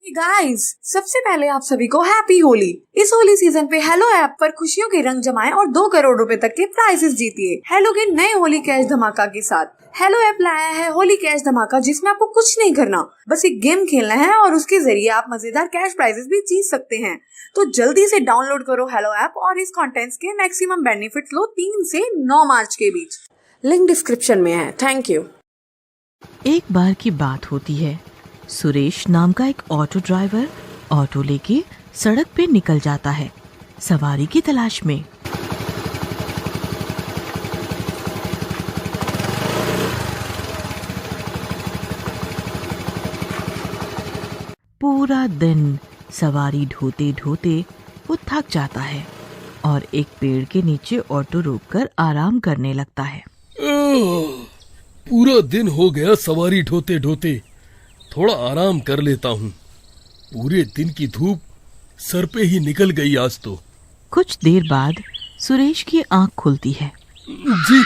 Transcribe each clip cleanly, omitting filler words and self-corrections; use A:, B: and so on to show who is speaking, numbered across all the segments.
A: Guys, सबसे पहले आप सभी को हैप्पी होली। इस होली सीजन पे हेलो ऐप पर खुशियों के रंग जमाएं और 2 करोड़ रुपए तक के प्राइजेस जीतिए हेलो के नए होली कैश धमाका के साथ। हेलो ऐप लाया है होली कैश धमाका, जिसमें आपको कुछ नहीं करना, बस एक गेम खेलना है और उसके जरिए आप मजेदार कैश प्राइजेस भी जीत सकते हैं। तो जल्दी से डाउनलोड करो हेलो ऐप और इस कंटेंट्स के मैक्सिमम बेनिफिट्स लो 3 से 9 मार्च के बीच। लिंक डिस्क्रिप्शन में है। Thank you.
B: एक बार की बात होती है। सुरेश नाम का एक ऑटो ड्राइवर ऑटो लेके सड़क पे निकल जाता है सवारी की तलाश में। पूरा दिन सवारी ढोते ढोते वो थक जाता है और एक पेड़ के नीचे ऑटो रोककर आराम करने लगता है।
C: पूरा दिन हो गया सवारी ढोते ढोते, थोड़ा आराम कर लेता हूँ। पूरे दिन की धूप सर पे ही निकल गई आज तो।
B: कुछ देर बाद सुरेश की आंख खुलती है।
C: जी,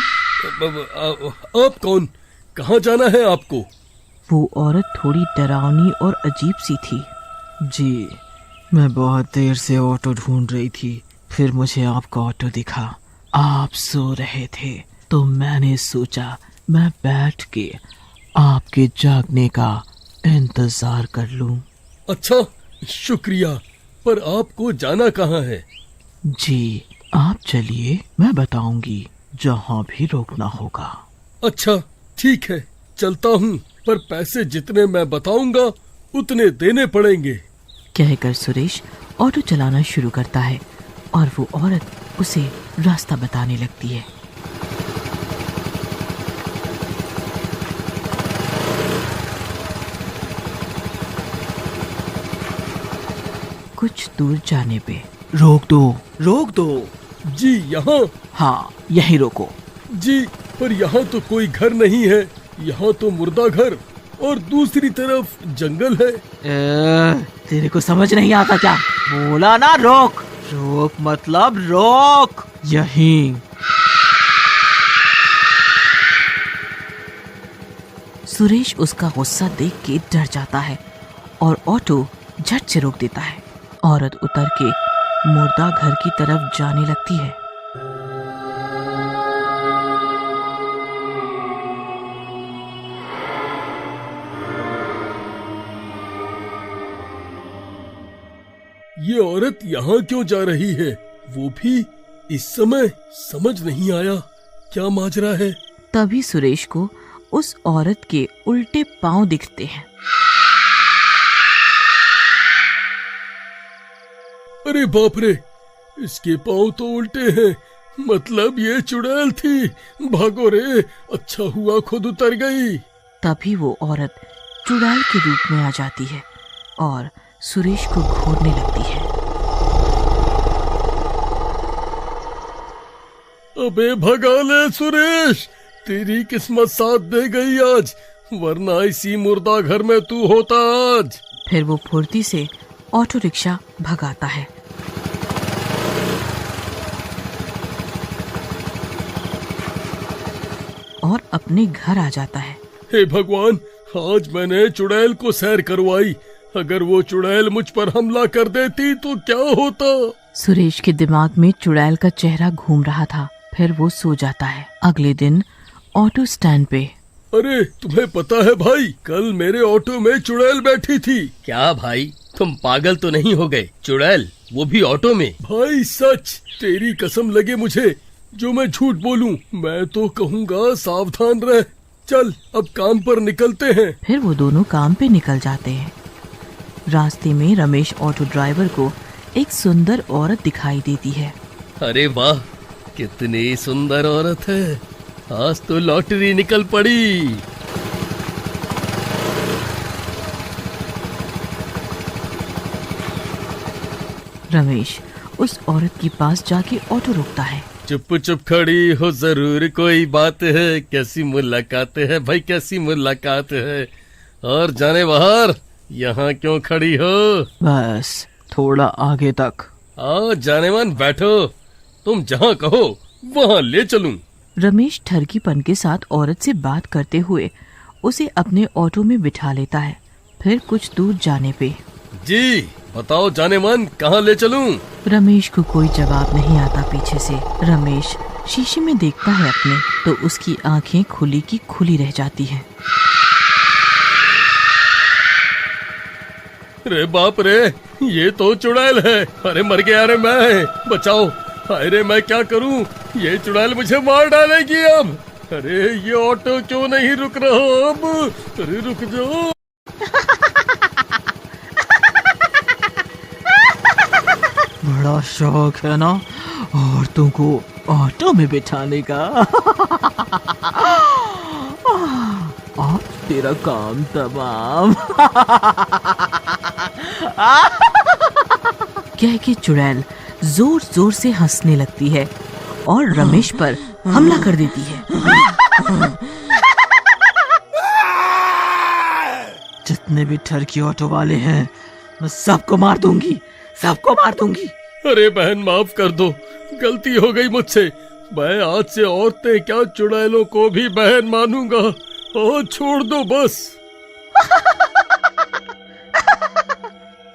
C: आप कौन? कहाँ जाना है आपको?
B: वो औरत थोड़ी डरावनी और अजीब सी थी।
D: जी, मैं बहुत देर से ऑटो ढूंढ रही थी, फिर मुझे आपका ऑटो दिखा। आप सो रहे थे तो मैंने सोचा मैं बैठ के आपके जागने का इंतजार कर लूं।
C: अच्छा, शुक्रिया। पर आपको जाना कहाँ है?
D: जी, आप चलिए, मैं बताऊंगी जहाँ भी रोकना होगा।
C: अच्छा, ठीक है, चलता हूँ, पर पैसे जितने मैं बताऊंगा उतने देने पड़ेंगे।
B: कहकर सुरेश ऑटो चलाना शुरू करता है और वो औरत उसे रास्ता बताने लगती है। कुछ दूर जाने पे
D: रोक दो।
C: जी, यहाँ?
D: हाँ, यहीं रोको।
C: जी, पर यहाँ तो कोई घर नहीं है, यहाँ तो मुर्दा घर और दूसरी तरफ जंगल है।
D: तेरे को समझ नहीं आता क्या? बोला ना रोक। रोक मतलब रोक, यहीं।
B: सुरेश उसका गुस्सा देख के डर जाता है और ऑटो झट से रोक देता है। औरत उतर के मुर्दा घर की तरफ जाने लगती है।
C: ये औरत यहाँ क्यों जा रही है? वो भी इस समय? समझ नहीं आया क्या माजरा है।
B: तभी सुरेश को उस औरत के उल्टे पांव दिखते हैं।
C: अरे बाप रे, इसके पाँव तो उल्टे हैं, मतलब ये चुड़ैल थी। भागो रे, अच्छा हुआ खुद उतर गई।
B: तभी वो औरत चुड़ैल के रूप में आ जाती है और सुरेश को घूरने लगती है।
C: अबे भगा ले सुरेश, तेरी किस्मत साथ दे गई आज, वरना इसी मुर्दा घर में तू होता आज।
B: फिर वो फुर्ती से ऑटो रिक्शा भगाता है। और अपने घर आ जाता है।
C: हे भगवान, आज मैंने चुड़ैल को सैर करवाई, अगर वो चुड़ैल मुझ पर हमला कर देती तो क्या होता?
B: सुरेश के दिमाग में चुड़ैल का चेहरा घूम रहा था। फिर वो सो जाता है। अगले दिन ऑटो स्टैंड पे।
C: अरे, तुम्हें पता है भाई, कल मेरे ऑटो में चुड़ैल बैठी थी।
E: क्या भाई, तुम पागल तो नहीं हो गए? चुड़ैल, वो भी ऑटो में?
C: भाई सच, तेरी कसम लगे मुझे जो मैं झूठ बोलूं। मैं तो कहूँगा सावधान रह। चल, अब काम पर निकलते हैं।
B: फिर वो दोनों काम पे निकल जाते हैं। रास्ते में रमेश ऑटो ड्राइवर को एक सुंदर औरत दिखाई देती है।
E: अरे वाह, कितनी सुंदर औरत है, आज तो लॉटरी निकल पड़ी।
B: रमेश उस औरत के पास जाके ऑटो रोकता है।
E: चुप चुप खड़ी हो, जरूर कोई बात है। कैसी मुलाकात है भाई, कैसी मुलाकात है। और जाने बाहर, यहाँ क्यों खड़ी हो?
D: बस थोड़ा आगे तक।
E: आओ जानेमान, बैठो, तुम जहाँ कहो वहाँ ले चलूं।
B: रमेश ठरकीपन के साथ औरत से बात करते हुए उसे अपने ऑटो में बिठा लेता है। फिर कुछ दूर जाने पे,
E: जी बताओ जाने मन, कहाँ ले चलूं?
B: रमेश को कोई जवाब नहीं आता पीछे से। रमेश शीशे में देखता है अपने, तो उसकी आंखें खुली की खुली रह जाती हैं।
E: अरे बाप रे, ये तो चुड़ैल है। अरे मर गया रे मैं, बचाओ। अरे मैं क्या करूं, ये चुड़ैल मुझे मार डालेगी अब। अरे ये ऑटो क्यों नहीं रुक रहा अब? अरे रुक जाओ।
D: बड़ा शौक है ना औरतों को ऑटो में बिठाने का। अब तेरा काम तमाम।
B: कह के चुड़ैल जोर जोर से हंसने लगती है और रमेश पर हमला कर देती है।
D: जितने भी ठरकी ऑटो वाले हैं मैं सबको मार दूंगी, सबको मार दूंगी।
E: अरे बहन माफ कर दो, गलती हो गई मुझसे। मैं आज से औरतें क्या चुड़ैलों को भी बहन मानूंगा। और छोड़ दो बस।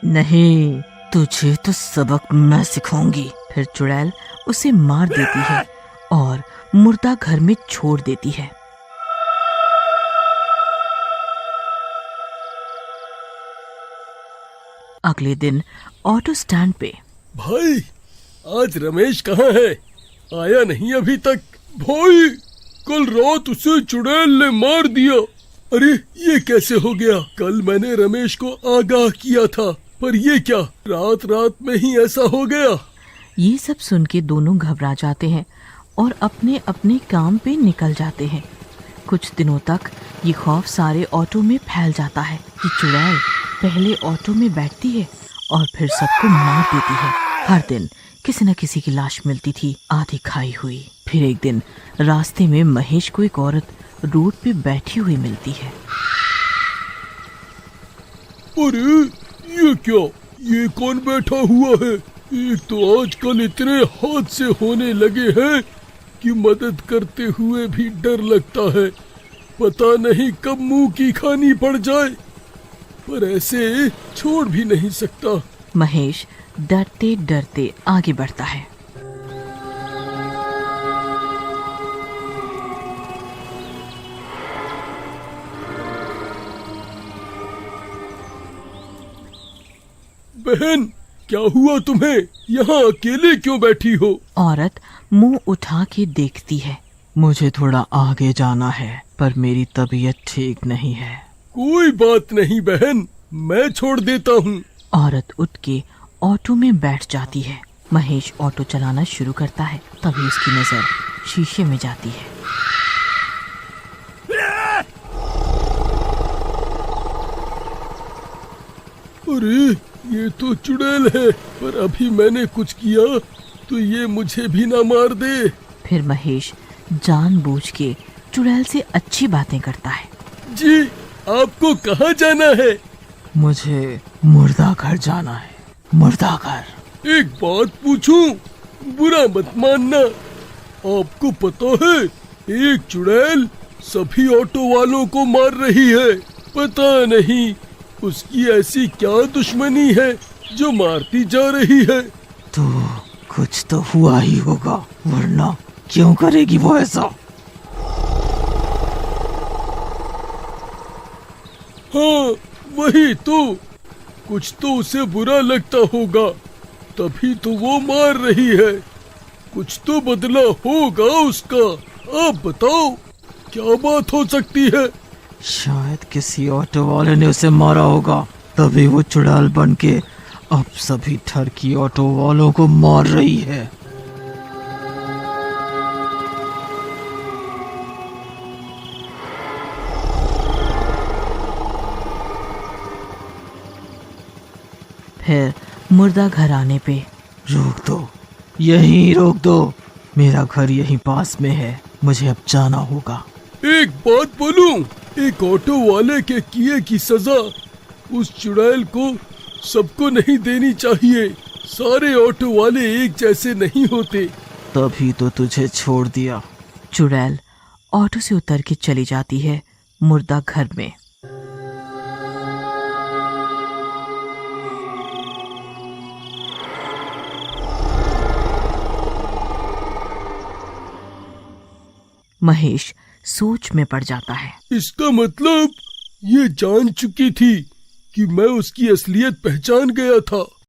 B: नहीं, तुझे तो सबक मैं सिखाऊंगी। फिर चुड़ैल उसे मार देती है और मुर्दा घर में छोड़ देती है। अगले दिन ऑटो स्टैंड पे।
E: भाई आज रमेश कहाँ है? आया नहीं अभी तक। भाई कल रात उसे चुड़ैल ने मार दिया। अरे ये कैसे हो गया? कल मैंने रमेश को आगाह किया था, पर ये क्या, रात रात में ही ऐसा हो गया?
B: ये सब सुन के दोनों घबरा जाते हैं और अपने अपने काम पे निकल जाते हैं। कुछ दिनों तक ये खौफ सारे ऑटो में फैल जाता है कि चुड़ैल पहले ऑटो में बैठती है और फिर सबको मार देती है। हर दिन किसी न किसी की लाश मिलती थी, आधी खाई हुई। फिर एक दिन रास्ते में महेश को एक औरत रोड पे बैठी हुई मिलती है।
C: अरे ये क्या, ये कौन बैठा हुआ है? एक तो आजकल इतने हादसे होने लगे हैं कि मदद करते हुए भी डर लगता है। पता नहीं कब मुंह की खानी पड़ जाए, पर ऐसे छोड़ भी नहीं सकता।
B: महेश डरते डरते आगे बढ़ता है।
C: बहन क्या हुआ तुम्हें? यहाँ अकेले क्यों बैठी हो?
B: औरत मुंह उठा के देखती है।
D: मुझे थोड़ा आगे जाना है, पर मेरी तबीयत ठीक नहीं है।
C: कोई बात नहीं बहन, मैं छोड़ देता हूँ।
B: औरत उठ के ऑटो में बैठ जाती है। महेश ऑटो चलाना शुरू करता है, तभी उसकी नजर शीशे में जाती है।
C: अरे ये तो चुड़ैल है, पर अभी मैंने कुछ किया तो ये मुझे भी ना मार दे।
B: फिर महेश जानबूझ के चुड़ैल से अच्छी बातें करता है।
C: जी आपको कहाँ जाना है?
D: मुझे मुर्दा घर जाना है, मुर्दा घर।
C: एक बात पूछूं, बुरा मत मानना। आपको पता है एक चुड़ैल सभी ऑटो वालों को मार रही है। पता नहीं उसकी ऐसी क्या दुश्मनी है जो मारती जा रही है।
D: तो कुछ तो हुआ ही होगा, वरना क्यों करेगी वो ऐसा?
C: हाँ वही तो, कुछ तो उसे बुरा लगता होगा, तभी तो वो मार रही है। कुछ तो बदला होगा उसका। आप बताओ क्या बात हो सकती है?
D: शायद किसी ऑटो वाले ने उसे मारा होगा, तभी वो चुड़ैल बन के अब सभी ठरकी ऑटो वालों को मार रही है।
B: फिर मुर्दा घर आने पे।
D: रोक दो, यहीं रोक दो, मेरा घर यहीं पास में है, मुझे अब जाना होगा।
C: एक बात बोलूं, एक ऑटो वाले के किए की सजा उस चुड़ैल को सबको नहीं देनी चाहिए। सारे ऑटो वाले एक जैसे नहीं होते।
D: तभी तो तुझे छोड़ दिया।
B: चुड़ैल ऑटो से उतर के चली जाती है मुर्दा घर में। महेश सोच में पड़ जाता है।
C: इसका मतलब ये जान चुकी थी कि मैं उसकी असलियत पहचान गया था।